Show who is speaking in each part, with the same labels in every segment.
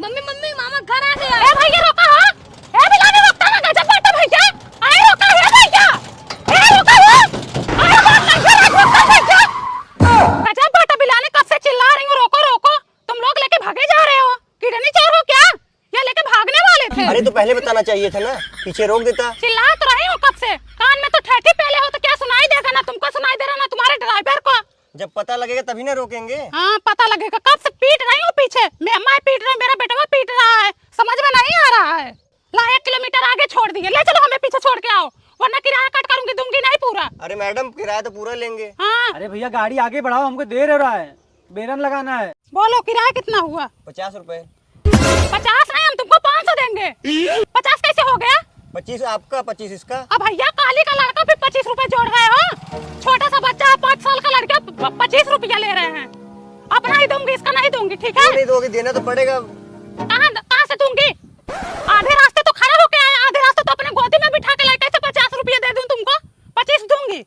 Speaker 1: Mummy mummy मामा घर आ गया। ए भैया रोका हो। ए बिलाने रोकता ना गजब बात भैया। आए रोका है भैया। ए रोका हो। आए बात घर रोका भैया। गजब बात बिलाने कब से चिल्ला रही हूं रोको रोको। तुम लोग लेके भागे जा रहे हो। किडनी चोर हो क्या? या लेके भागने वाले थे?
Speaker 2: अरे तो पहले बताना चाहिए था ना, पीछे रोक देता।
Speaker 1: चिल्ला तो रही हूं कब से। कान में तो ठेठी पहले हो तो क्या सुनाई देगा ना तुमको सुनाई दे रहा ना तुम्हारे ड्राइवर को।
Speaker 2: जब पता लगेगा तभी ना रोकेंगे।
Speaker 1: हाँ पता लगेगा। कब से पीट रही हूँ पीछे। मैं पीट रही हूँ मेरा बेटा पीट रहा है। समझ में नहीं आ रहा है। ला 1 किलोमीटर आगे छोड़ दिए। ले चलो हमें पीछे छोड़ के आओ वरना किराया कट करूंगी दूंगी नहीं पूरा।
Speaker 2: अरे मैडम किराया तो पूरा लेंगे।
Speaker 1: हाँ
Speaker 3: अरे भैया गाड़ी आगे बढ़ाओ, हमको देर हो रहा है, बेरन लगाना है।
Speaker 1: बोलो किराया कितना हुआ?
Speaker 2: 50 रुपए।
Speaker 1: 50 नहीं हम तुमको 500 देंगे। 50 कैसे हो गया?
Speaker 2: 25 आपका 25 इसका।
Speaker 1: अब भैया काली का लड़का भी 25 रुपए जोड़ रहे हो। छोटा सा बच्चा है 5 साल का लड़का 25 रुपया ले रहे हैं। अपना ही दूंगी इसका नहीं दूंगी ठीक है?
Speaker 2: नहीं दोगे देना तो पड़ेगा।
Speaker 1: कहाँ से दूंगी? आधे रास्ते तो खड़ा होके आए आधे रास्ते तो अपने गोदी में बिठा के लड़के से 50 रुपया दे दूं तुमको? 25 दूंगी।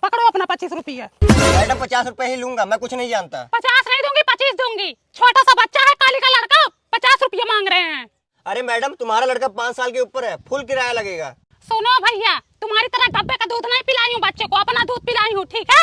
Speaker 1: पकड़ो अपना 25 रुपया।
Speaker 2: मैडम 50 रुपए ही लूंगा, मैं कुछ नहीं जानता।
Speaker 1: 50 नहीं दूंगी 25 दूंगी। छोटा सा बच्चा है काली का लड़का 50 रुपया मांग रहे हैं।
Speaker 2: अरे मैडम तुम्हारा लड़का 5 साल के ऊपर है, फुल किराया लगेगा।
Speaker 1: सुनो भैया तुम्हारी तरह डब्बे का दूध नहीं पिलाई हूँ बच्चे को, अपना दूध पिलाई हूँ ठीक है?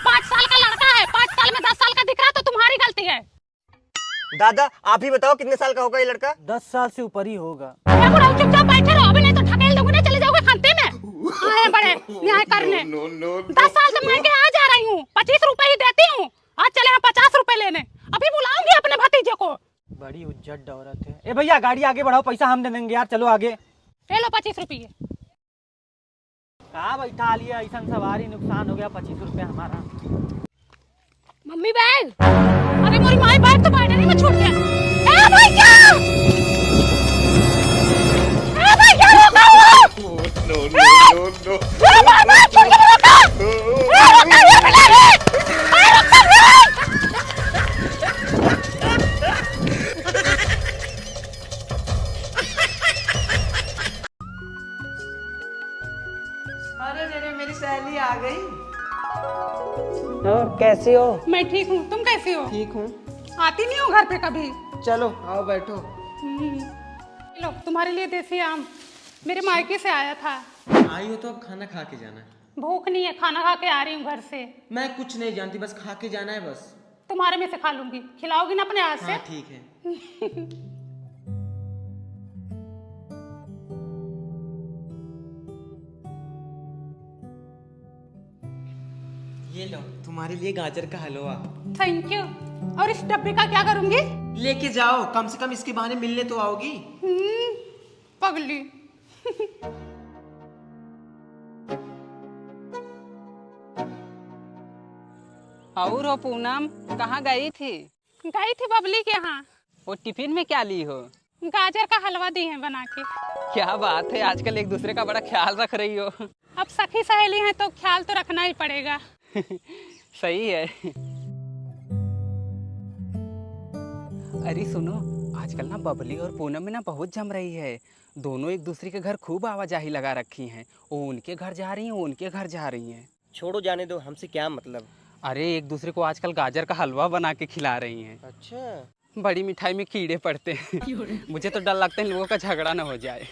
Speaker 1: 5 साल का लड़का है 5 साल में 10 साल का दिख रहा तो तुम्हारी गलती है।
Speaker 2: दादा आप ही बताओ कितने साल का होगा ये लड़का?
Speaker 3: 10 साल से ऊपर ही होगा।
Speaker 1: चुपचाप बैठे रहो अभी नहीं तो ढकेल दूंगी। चले जाओगे खंते में। आए बड़े न्याय करने। 10 साल से मैं के आ जा रही हूँ 25 रुपए ही देती हूँ। आज चले हैं 50 रुपए लेने। अभी बुलाऊंगी अपने भतीजे को।
Speaker 3: बड़ी उज्जट औरत है। ए भैया गाड़ी आगे बढ़ाओ, पैसा हम दे देंगे यार, चलो आगे।
Speaker 1: ले लो 25 रुपये।
Speaker 3: कहाँ बैठा लिया, ऐसा सवारी नुकसान हो गया 25 रुपए हमारा।
Speaker 1: Mummy bag. अरे मोरी माई बैग तो बैठने में छूट गया। ए भैया नो बार छूट गया रोका। रोका ये मिला रे।
Speaker 4: अरे मेरी सहेली आ गई।
Speaker 3: और कैसी हो?
Speaker 1: मैं ठीक हूँ तुम कैसी हो?
Speaker 4: ठीक हूँ।
Speaker 1: आती नहीं हो घर पे कभी?
Speaker 4: चलो आओ बैठो।
Speaker 1: लो तुम्हारे लिए देसी आम मेरे मायके से आया था।
Speaker 4: आई हो तो अब खाना खा के जाना।
Speaker 1: भूख नहीं है खाना खा के आ रही हूँ घर से।
Speaker 4: मैं कुछ नहीं जानती, बस खा के जाना है बस।
Speaker 1: तुम्हारे में से खा लूंगी। खिलाओगी ना अपने हाथ से?
Speaker 4: हाँ ठीक है। ये लो तुम्हारे लिए गाजर का हलवा।
Speaker 1: Thank you. और इस डब्बे का क्या करूंगी?
Speaker 4: लेके जाओ, कम से कम इसके बहाने मिलने तो आओगी।
Speaker 1: पगली।
Speaker 5: और हो पूनम कहाँ गई थी?
Speaker 1: गई थी बबली के यहाँ।
Speaker 5: वो टिफिन में क्या ली हो?
Speaker 1: गाजर का हलवा दी है बना के।
Speaker 5: क्या बात है, आजकल एक दूसरे का बड़ा ख्याल रख रही हो।
Speaker 1: अब सखी सहेली हैं तो ख्याल तो रखना ही पड़ेगा।
Speaker 5: सही है। अरे सुनो, आजकल ना बबली और पूनम में ना बहुत जम रही है। दोनों एक दूसरे के घर खूब आवाजाही लगा रखी हैं। वो उनके घर जा रही हैं, वो उनके घर जा रही हैं।
Speaker 2: छोड़ो जाने दो, हमसे क्या मतलब।
Speaker 5: अरे एक दूसरे को आजकल गाजर का हलवा बना के खिला रही हैं।
Speaker 2: अच्छा
Speaker 5: बड़ी मिठाई में कीड़े पड़ते हैं। मुझे तो डर लगता है इन लोगों का झगड़ा ना हो जाए।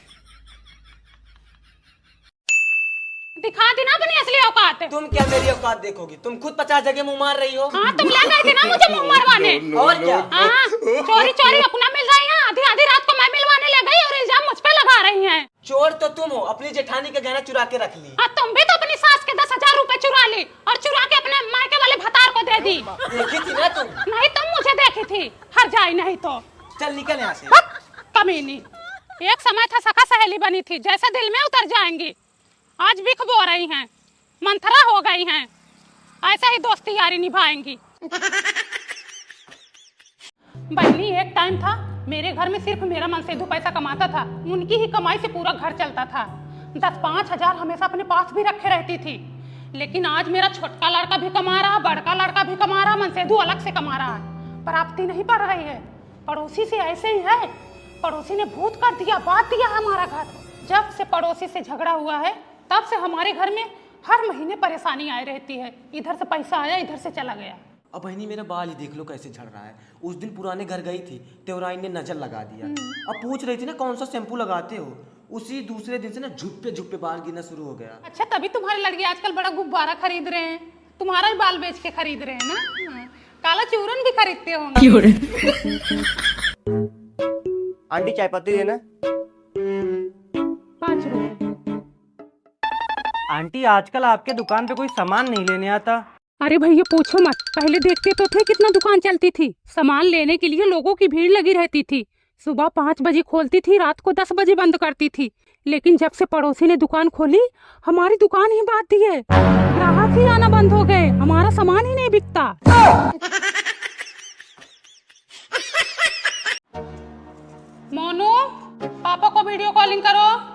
Speaker 1: दिखा देना अपनी असली औकात।
Speaker 4: तुम क्या मेरी औकात देखोगी? तुम खुद 50 जगह मुंह मार रही हो।
Speaker 1: हाँ तुम ले गए थे ना मुझे मुंह मारवाने।
Speaker 4: और क्या?
Speaker 1: हाँ चोरी चोरी अपना मिल रही है। आधी आधी रात को मैं मिलवाने ले गई और इल्जाम मुझ पे लगा रही हैं।
Speaker 4: चोर तो तुम हो, अपनी जेठानी का गहना चुरा के रख ली।
Speaker 1: हाँ तुम भी तो अपनी सास के 10,000 रुपए चुरा ली और चुरा के अपने मायके वाले भतार को दे दी।
Speaker 4: देखी थी ना तुम?
Speaker 1: नहीं तुम मुझे देखी थी। हर जाए नहीं तो
Speaker 4: चल निकल यहाँ से।
Speaker 1: कमीनी। एक समय था सखा सहेली बनी थी, जैसे दिल में उतर जाएंगी। आज बिख बो रही हैं, मंथरा हो गई हैं। ऐसे ही दोस्ती यारी निभाएंगी। बहनी एक टाइम था मेरे घर में सिर्फ मेरा मनसेधु पैसा कमाता था। उनकी ही कमाई से पूरा घर चलता था। 10-5 हजार हमेशा अपने पास भी रखे रहती थी। लेकिन आज मेरा छोटका लड़का भी कमा रहा, बड़का लड़का भी कमा रहा, मनसेधु अलग से कमा रहा है। प्राप्ति नहीं पड़ रही है। पड़ोसी से ऐसे ही है। पड़ोसी ने भूत कर दिया, बात दिया हमारा घर। जब से पड़ोसी से झगड़ा हुआ है तब से हमारे घर में हर महीने परेशानी आई रहती है। इधर से पैसा आया, इधर से चला गया।
Speaker 4: अब बहनी मेरा बाल ही देख लो कैसे झड़ रहा है। उस दिन पुराने घर गई थी, त्योराइन ने नजर लगा दिया। अब पूछ रही थी ना कौन सा शैम्पू लगाते हो, उसी दूसरे दिन से ना झुक पे बाल गिरना शुरू हो गया।
Speaker 1: अच्छा, तभी तुम्हारे लड़के आजकल बड़ा गुब्बारा खरीद रहे हैं। तुम्हारा ही बाल बेच के खरीद रहे हैं ना। हाँ। काला चूरन भी खरीदते होंगे।
Speaker 2: आंटी चाय पत्ती देना।
Speaker 1: 5 रुपए।
Speaker 3: आंटी आजकल आपके दुकान पे कोई सामान नहीं लेने आता।
Speaker 1: अरे भैया पूछो मत, पहले देखते तो थे कितना दुकान चलती थी। सामान लेने के लिए लोगों की भीड़ लगी रहती थी। सुबह 5 बजे खोलती थी, रात को 10 बजे बंद करती थी। लेकिन जब से पड़ोसी ने दुकान खोली, हमारी दुकान ही बात दी है। ग्राहक ही आना बंद हो गए, हमारा सामान ही नहीं बिकता। मोनू, पापा को वीडियो कॉलिंग करो।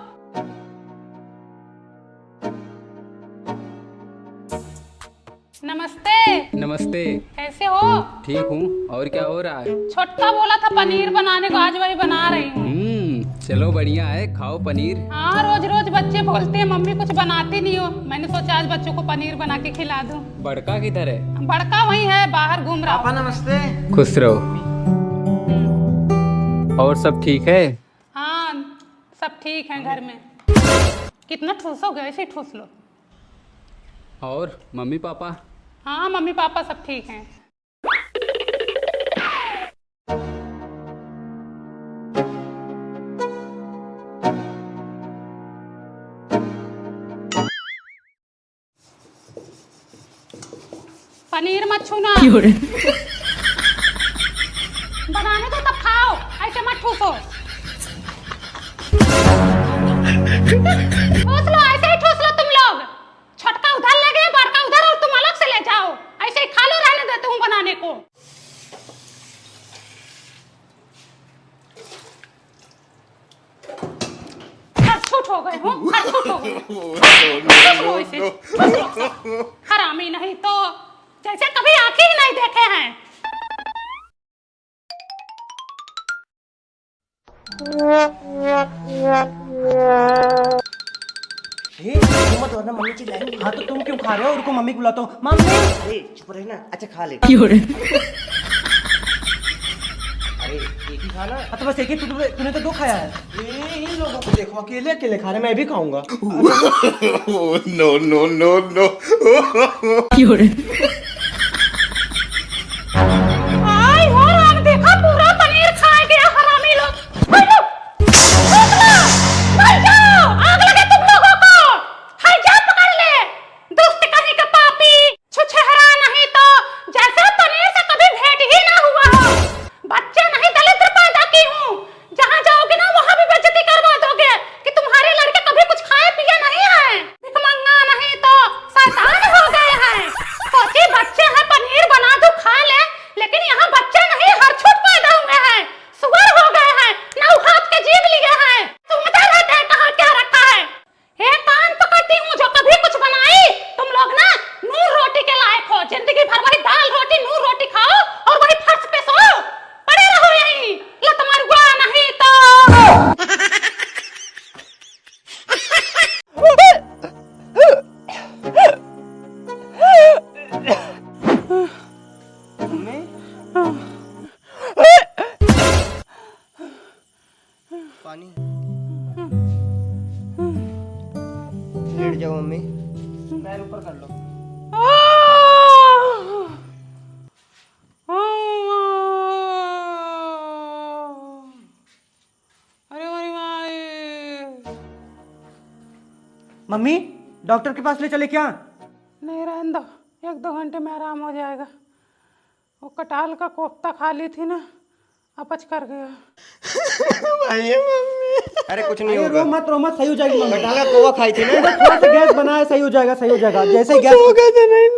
Speaker 1: नमस्ते।
Speaker 5: नमस्ते।
Speaker 1: कैसे हो?
Speaker 5: ठीक हूँ। और क्या हो रहा है?
Speaker 1: छोटका बोला था पनीर बनाने को, आज वही बना रही हूँ।
Speaker 5: चलो बढ़िया है, खाओ पनीर।
Speaker 1: हाँ, रोज रोज बच्चे बोलते हैं मम्मी कुछ बनाती नहीं हो। मैंने सोचा आज बच्चों को पनीर बना के खिला दूँ।
Speaker 5: बड़का किधर है?
Speaker 1: बड़का वही है, बाहर घूम रहा।
Speaker 4: पापा नमस्ते।
Speaker 5: खुश रहो। और सब ठीक है?
Speaker 1: हाँ, सब ठीक है घर में। कितना ठूसोगे, ऐसे ही ठूस लो।
Speaker 5: और मम्मी पापा?
Speaker 1: हाँ, मम्मी पापा सब ठीक हैं। पनीर मत छूना। बनाने दो तब खाओ, ऐसे मत ठूसो। ठूस लो, ऐसे ही ठूस लो तुम लोग। छोटका उधर लगे, बड़का उधर, और तुम अलग से ले जाओ। ऐसे ही खा लो, रहने देते हूँ बनाने को। छूट हो गए हो, छूट हो गए। ठूस लो इसे, ठूस लो। हरामी नहीं तो जैसे कभी आंखें ही नहीं देखे हैं।
Speaker 2: मत वरना मम्मी चिल्लाएंगी।
Speaker 3: हाँ तो तुम क्यों खा रहे हो? रुको मम्मी को बुलाता हूँ। मम्मी।
Speaker 2: अरे चुप रहे ना। अच्छा खा ले। अरे एक ही खाना।
Speaker 3: हाँ तो बस एक ही, तूने तो 2 खाया है।
Speaker 4: इन लोगों को देखो, अकेले अकेले खा रहे, मैं भी खाऊंगा।
Speaker 6: No, no, no, no.
Speaker 1: आई हो राम, देखा पूरा पनीर खा गया हरामी लोग। मर जाओ, आग लगे तुम लोगों को। हाय जा पकड़ ले, दुष्ट कहीं का पापी, छुछहरा नहीं तो जैसे पनीर से कभी भेंट ही ना हुआ हो। बच्चे नहीं दलित पैदा की हूँ। जहाँ जाओगे ना वहाँ भी बेइज्जती करवा दोगे कि तुम्हारे लड़के कभी कुछ खाए पिए नहीं है। भिखमंगा नहीं तो शैतान हो गए हैं। सोची बच्चे हैं, पनीर बना दो खा ले, लेकिन यहाँ बच्चे नहीं, हरछुट पैदा हुए हैं, सुअर हो गए हैं, 9 हाथ के जीव लिए हैं। सुनते रहते हैं कहाँ क्या रखा है। एक कान पकड़ती हूँ जो कभी कुछ बनाई। तुम लोग ना नून रोटी के लायक हो, जिंदगी भर वही दाल रोटी नून रोटी खाओ और वही फर्श पे सो पड़े रहो यहीं, लत मरुआ नहीं तो।
Speaker 2: पानी। लेट जाओ मम्मी।
Speaker 3: पैर ऊपर कर लो।
Speaker 1: अरे मेरी माई।
Speaker 3: मम्मी डॉक्टर के पास ले चले क्या?
Speaker 1: नहीं, रहने दो, 1-2 घंटे में आराम हो जाएगा। वो कटाल का कोफ्ता खा ली थी ना, अपच कर गया।
Speaker 2: अरे कुछ नहीं
Speaker 3: रो
Speaker 2: होगा।
Speaker 3: मत, रो मत, सही हो जाएगी मम्मी।
Speaker 2: कटाला कोवा खाई थी ना।
Speaker 3: थोड़ा सा गैस बनाया, सही हो जाएगा, सही हो जाएगा। जैसे गैस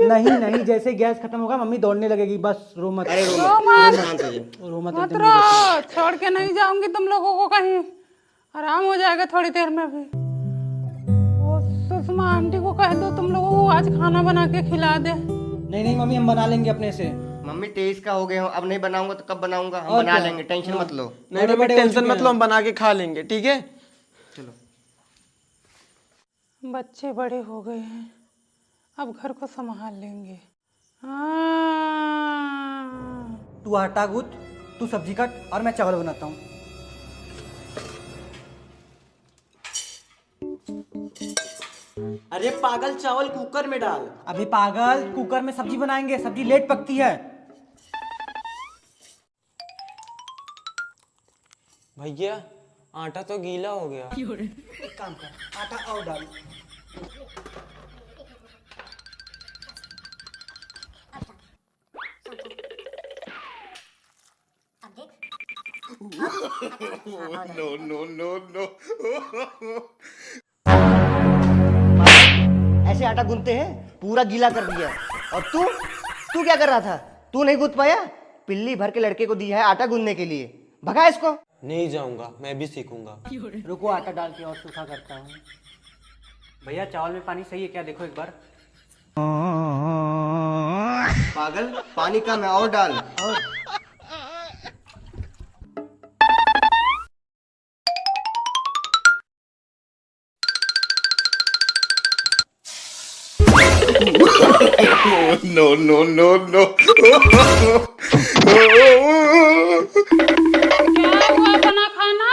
Speaker 3: नहीं नहीं, जैसे गैस खत्म होगा मम्मी दौड़ने लगेगी। बस रो मत।
Speaker 2: अरे
Speaker 1: रो मत,
Speaker 2: शांत हो जाओ।
Speaker 3: रो मत
Speaker 1: मत
Speaker 3: एकदम।
Speaker 1: रो, छोड़ के नहीं जाऊंगी तुम लोगों को कहीं। आराम हो जाएगा थोड़ी देर में भी। वो सुषमा आंटी को कह दो तुम लोगों को आज खाना बना के खिला दे।
Speaker 3: नहीं नहीं मम्मी, हम बना लेंगे अपने से।
Speaker 2: मम्मी 23 का हो गए हो, अब नहीं बनाऊंगा तो कब बनाऊंगा। हम
Speaker 3: और
Speaker 2: बना
Speaker 3: क्या?
Speaker 2: लेंगे, टेंशन मत लो।
Speaker 4: नहीं बेटा, टेंशन मत लो, हम बना के खा लेंगे, ठीक है।
Speaker 1: बच्चे बड़े हो गए हैं, अब घर को संभाल लेंगे। हाँ
Speaker 3: तू आटा गूंथ, तू सब्जी काट और मैं चावल बनाता हूँ।
Speaker 4: अरे पागल, चावल कुकर में डाल।
Speaker 3: अभी पागल, कुकर में सब्जी बनाएंगे, सब्जी लेट पकती है।
Speaker 7: भैया आटा तो गीला हो गया।
Speaker 3: एक काम कर, आटा और डाल।
Speaker 6: No, no, no, no.
Speaker 2: ऐसे आटा गूंथते हैं, पूरा गीला कर दिया। और तू क्या कर रहा था? तू नहीं गूंथ पाया? पिल्ली भर के लड़के को दिया है आटा गूंथने के लिए, भगा इसको।
Speaker 7: नहीं जाऊंगा, मैं भी सीखूंगा।
Speaker 3: रुको, आटा डाल के और सूखा करता हूँ। भैया चावल में पानी सही है क्या, देखो एक बार।
Speaker 2: पागल, पानी कम है, और डाल।
Speaker 3: और
Speaker 6: No, no, no, no.
Speaker 1: क्या हुआ बना खाना?